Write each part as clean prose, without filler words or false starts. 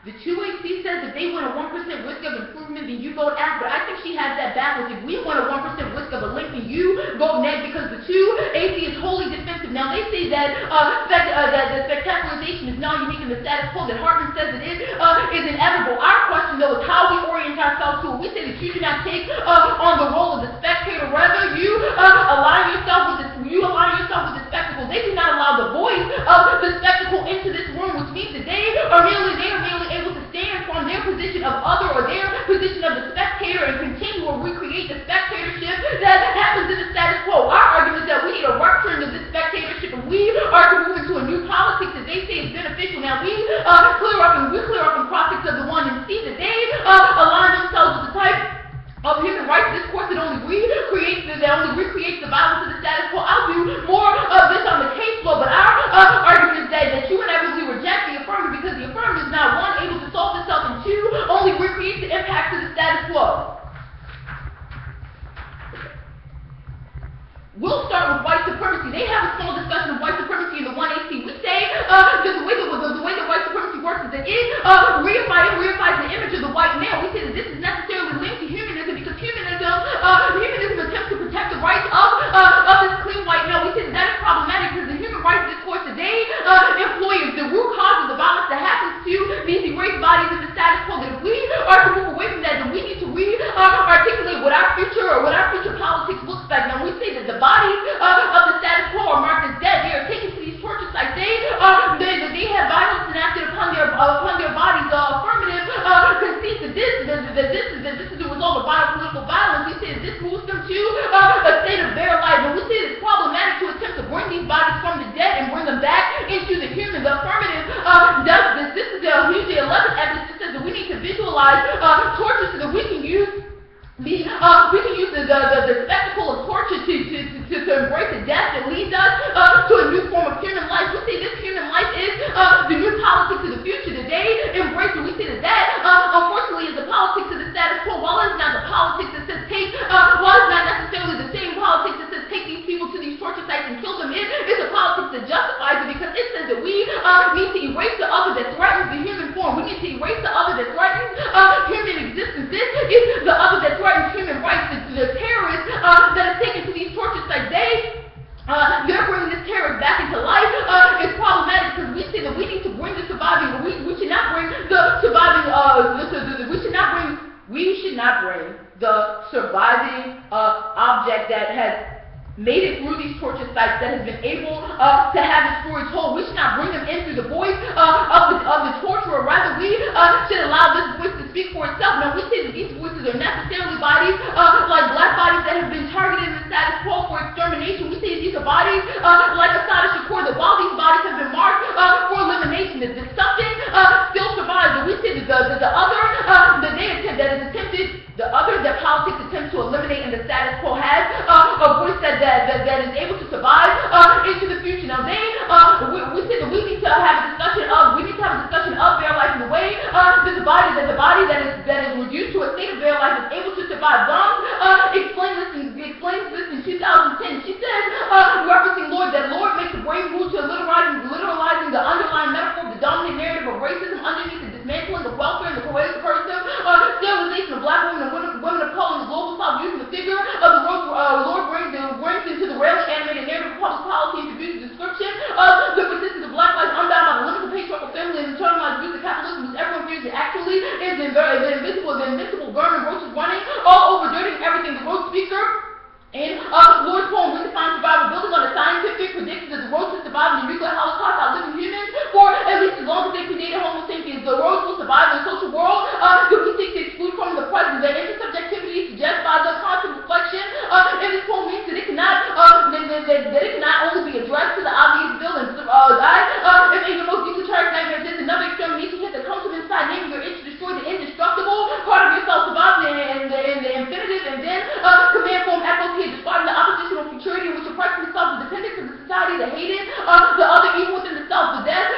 The 2AC says if they want a 1% risk of improvement, then you vote act, but I think she has that backwards. If we want a 1% risk of a link, then you vote neg, because the 2AC is wholly defensive. Now, they say that that the spectacularization is non-unique in the status quo, that Hartman says it is inevitable. Our question, though, is how we orient ourselves to it. We say that you do not take on the role of the spectator, rather you align yourself with the spectacle. They do not allow the voice of the spectacle into this room, which means that they are merely able to stand from their position of other, or their position of the spectator, and continue or recreate the spectatorship that happens in the status quo. Our argument is that we need a rupturing of this spectatorship, and we are to move into a new politics that they say is beneficial. Now, we clear up in Prospects of the One and see that they align themselves with the type of human rights discourse that only recreates the violence of the status quo. I'll do more of this on the case flow, but our argument is that you inevitably reject the affirmative, because the affirmative is not, one, able to solve itself, and two, only recreates the impacts of the status quo. We'll start with white supremacy. They have a small discussion of white supremacy in the 1AC. We say that the way that white supremacy works is that it reifies the image of the white male. We say that this is necessarily linked to humanism, because humanism attempts to protect the rights of this clean white male. We say that is problematic, because the human rights discourse that they employ is the root cause of the violence that happens to these erased bodies in the status quo. That if we are to move away from that, then we need to articulate what our future politics looks like. Now, we say that the bodies of the status quo are marked as dead. They are taken to these torture sites. They have violence enacted upon their bodies. The affirmative concedes that this is the result of biopolitical violence. We say that this moves them to a state of bare life. And we say that it's problematic to attempt to bring these bodies from the dead and bring them back into the human. The affirmative does this. This is usually 11 evidence that says that we need to visualize torture so that we can use the spectacle of torture to embrace the death that leads us to a new form of human life. We say this human life is the new politics of the future that they embrace, and we say that unfortunately is the politics of the status quo. While it's not the politics that says while it's not necessarily the same politics that says take these people to these torture sites and kill them, it's a politics that justifies it, because it says that we need to erase the other that threatens the human form. We need to erase the other that threatens human existence. This is the other that threatens human rights. The terrorists that are taken to these torture sites, they're bringing this terrorist back into life. It's problematic, because we say that we need to bring the surviving. We should not bring the surviving. We should not bring the surviving object that has made it through these torture sites, that has been able to have his story told. We should not bring them in through the voice of the torturer. Rather, we should allow this voice to speak for itself. Now, we say that these voices are necessarily bodies, like black bodies that have been targeted in the status quo for extermination. We say that these are bodies like Status Quo, that while these bodies have been marked for elimination, that something still survives. And we say that the other that politics attempts to eliminate in the status quo has a voice that is able to survive into the future. Now, we say that we need to have a discussion of bare life in the way that the body that is reduced to a state of bare life is able to survive. Gong explains this in 2010. She says, referencing Lord, that Lord makes the brain move to literalizing the underlying metaphor of the dominant narrative of racism underneath the dismantling of welfare and the coercive sterilization of black women and women of color in the global south, using the figure of the Lord brings into the rarely animated narrative of public policy, introduces a description of the persistence of black lives unbound by the limits of patriarchal family and internalized views of capitalism, which everyone fears that actually is the invisible vermin roaches running all over, dirtying everything. The roach speaker in Lord's poem redefines survivability on the scientific predictions that the roaches survived in the nuclear holocaust, outliving humans for at least as long as they predated Homo sapiens. The roach will survive in the social world that we seek to exclude from the present. That intersubjectivity suggests by the constant reflection in this poem means that it cannot only be addressed to the obvious villains. If in your most esoteric nightmare there's another extermination hit that comes from inside, naming your itch to destroy the indestructible part of yourself, survives in the infinitive, and then command form echoes here, describing the oppositional futurity in which oppression itself is dependent of the society that hated the other evil within the self. The death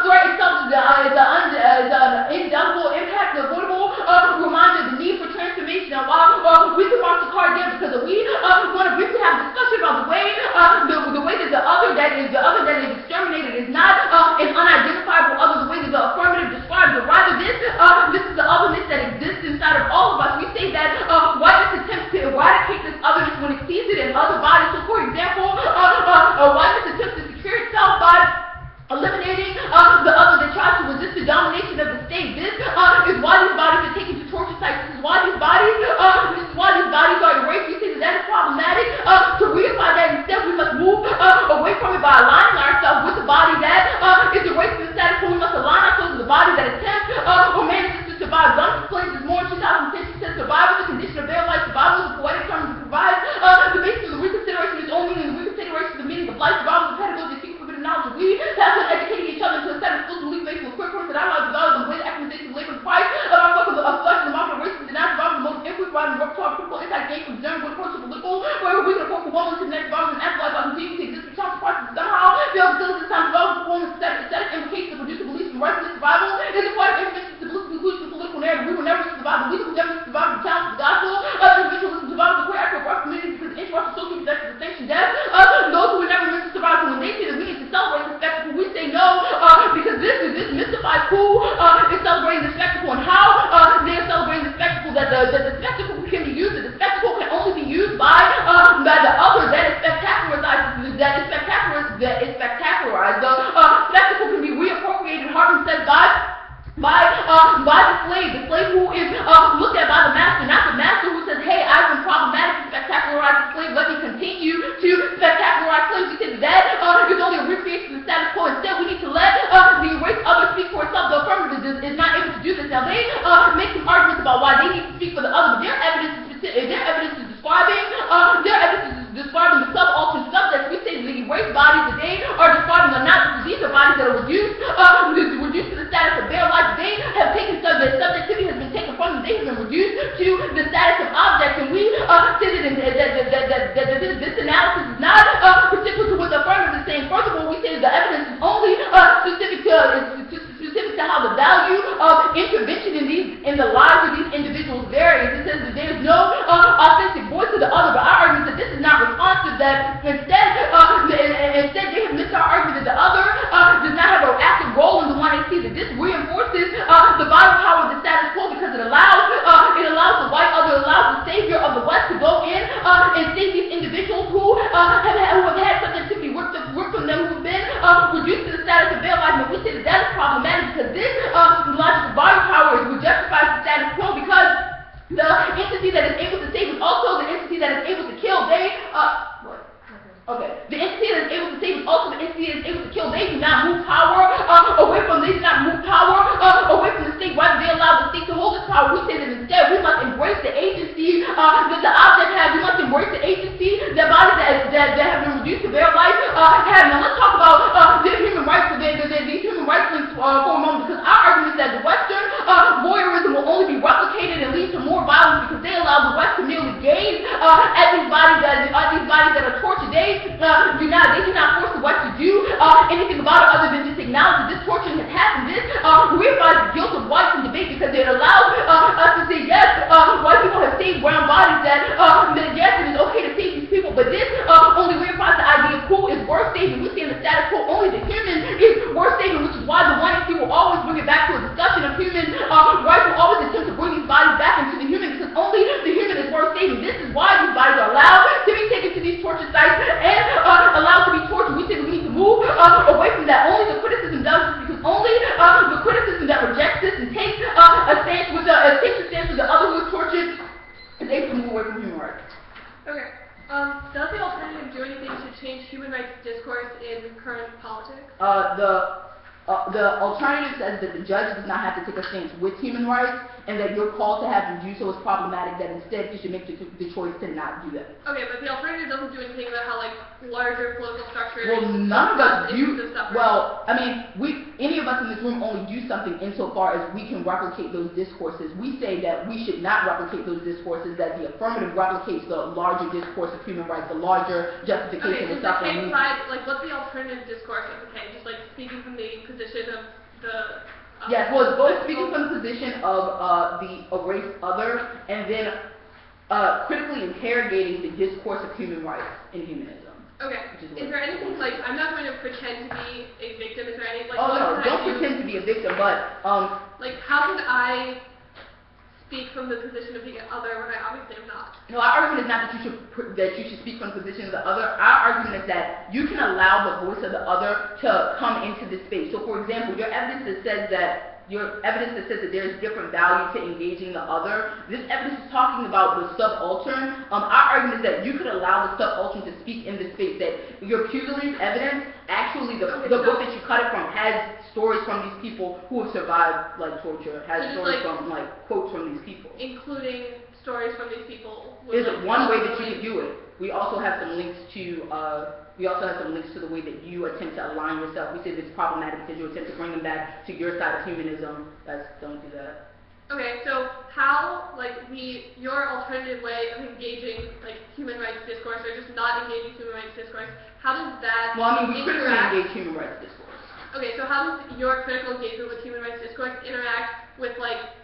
threat itself is an indelible impact, the avoidable reminder of the need for transformation. Now, while we can mark the card there, because we want to briefly have a discussion about the way that the other that is exterminated is not an unidentifiable other, the way that the affirmative describes it. Rather, this the domination of the state. This is why these bodies are taken to torture sites. This is why these bodies are erased. We say that is problematic. To reify that, instead we must move away from it by aligning ourselves with the body that is erased in the status quo. We must align ourselves with the body that attempts or manages to survive. Gun displays is more in 2010. She said survival is the condition of their life. Survival is a poetic term that provides the basis of the reconsideration of its own meaning. The reconsideration of the meaning of life. Survival is a pedagogy seeking forbidden knowledge. We have been educating each other into a set of schools belief based on quick course that our lives develop the way the accusation of labor price of our work of flesh and the market of racism did not survive the most input providing work to our critical insight gain from discerning what approach to political where we can afford for one to the next environment and afterlife while continuing to exist for time process somehow fail to this time develop performance aesthetic implications of producer beliefs and righteous survival is a part of intervention to political conclusion political narrative. We will never survive the legal, never survive the challenge of the gospel individualism survive the queer active work community because the interruption social reproductive distinction death those who were never meant to survive. So when they say that we need to celebrate the spectacle, we say no because this mystified who is celebrating the spectacle and how they are celebrating the spectacle that the spectacle can be used, that the spectacle can only be used by the other that is spectacularized, that is spectacularized. The spectacle can be reappropriated, Harvard says, by the slave who is looked at by the master, not the master who says, hey, I've been problematic to spectacularize the slave, let me continue to spectacularize slaves. We say that is only a recreation of the status quo. Instead, we need to let the erased other speak for itself. The affirmative is not able to do this. Now, they make some arguments about why they need to speak for the other, but their evidence is describing the subaltern subjects. We say the erased bodies that they are describing are not, these are bodies that are reduced to the status of bare life. They have taken subjectivity has been taken from them. They have been reduced to the status of objects, and we say that this analysis is not specific to what the affirmative is saying. Furthermore, we say that the evidence is only specific to how the value of intervention in the lives of these individuals varies. It says that there is no authentic voice to the other, but our argument is that this is not responsive, that instead they have missed our argument that the other does not have an active role in the one they see, that this reinforces the vital power of the status quo because it allows the white other, allows the savior of the West to go in and save these individuals who have had such activity work from them, who have been reduced to the status of their life. And we say that is problematic because this logical vital power is what justifies the status quo, because the entity that is able to save is also the entity that is able to kill. The entity that is able to save is also the entity that is able to kill. They do not move power away from the state. Why do they allow the state to hold this power? We say that instead we must embrace the agency that the object has. We must embrace the agency that bodies that have been reduced to bare life have. Now let's talk about the human rights links for a moment, because our argument is that the Western voyeurism will only be replicated and lead to more violence because they allow the West to merely gaze at these bodies that are tortured. They do not force the West to do anything about it other than just acknowledge that this torture has happened. This reifies the guilt of whites in debate because it allows us to say, yes, white people have saved brown bodies, that yes, it is okay to save these people, but this only reifies the idea of who is worth saving. We see in the status quo only the human is worth saving, which is why the one will always bring it back to a discussion of human rights, will always attempt to bring these bodies back into the human, because only the human is worth saving. This is why these bodies are allowed to be taken to these torture sites and allowed to be tortured. We say we need to move away from that. Only the criticism does this, because only the criticism that rejects this and takes a stance with the other who is tortured is able to move away from human rights. Okay. Does the alternative do anything to change human rights discourse in current politics? The alternative says that the judge does not have to take a stance with human rights, and that your call to have him do so is problematic, that instead you should make the choice to not do that. Okay, but the alternative doesn't do anything about how, larger political structures... Well, none of us do... Well, I mean, any of us in this room only do something insofar as we can replicate those discourses. We say that we should not replicate those discourses, that the affirmative replicates the larger discourse of human rights, the larger justification of suffering. What's the alternative discourse of the K? Just, speaking from the position of the... Yes, well, it's both speaking from the position of the erased other, and then critically interrogating the discourse of human rights and humanism. Okay. Is there anything, I'm not going to pretend to be a victim. Is there any, oh, no, don't pretend to be a victim, but... how can I speak from the position of the other when I obviously am not. No, our argument is not that you should speak from the position of the other. Our argument is that you can allow the voice of the other to come into this space. So, for example, your evidence that says that there is different value to engaging the other. This evidence is talking about the subaltern. Our argument is that you could allow the subaltern to speak in this space. That your Pugliese evidence, actually, the book that you cut it from has stories from these people who have survived like torture. Has stories from quotes from these people, including stories from these people. Is one way that you could do it. We also have some links to the way that you attempt to align yourself. We say that it's problematic because you attempt to bring them back to your side of humanism. Don't do that. Okay, so how, your alternative way of engaging, human rights discourse, or just not engaging human rights discourse, how does that Well, I mean, we critically engage human rights discourse. Okay, so how does your critical engagement with human rights discourse interact with,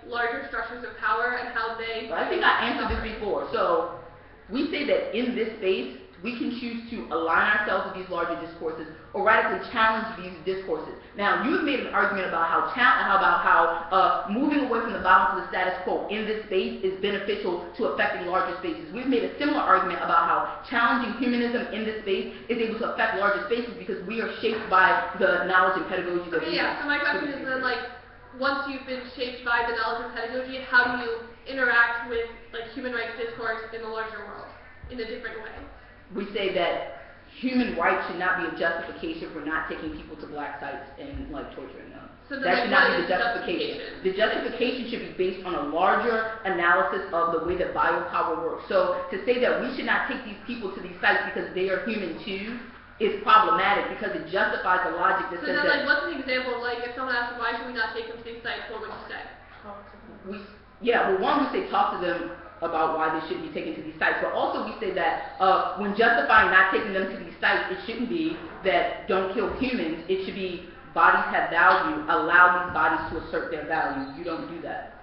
larger structures of power and how they... Well, I think I answered this before. So, we say that in this space, we can choose to align ourselves with these larger discourses or radically challenge these discourses. Now, you've made an argument about how moving away from the violence of the status quo in this space is beneficial to affecting larger spaces. We've made a similar argument about how challenging humanism in this space is able to affect larger spaces because we are shaped by the knowledge and pedagogy that we have. So my question is then, once you've been shaped by the knowledge and pedagogy, how do you interact with, human rights discourse in the larger world in a different way? We say that human rights should not be a justification for not taking people to black sites and torturing them. So that should not be the justification. The justification should be based on a larger analysis of the way that biopower works. So to say that we should not take these people to these sites because they are human too is problematic because it justifies the logic that says that. What's an example of if someone asks why should we not take them to these sites, what would you say? One, we say talk to them about why they shouldn't be taken to these sites, but also we say that when justifying not taking them to these sites, it shouldn't be that don't kill humans, it should be bodies have value, allow these bodies to assert their value. You don't do that.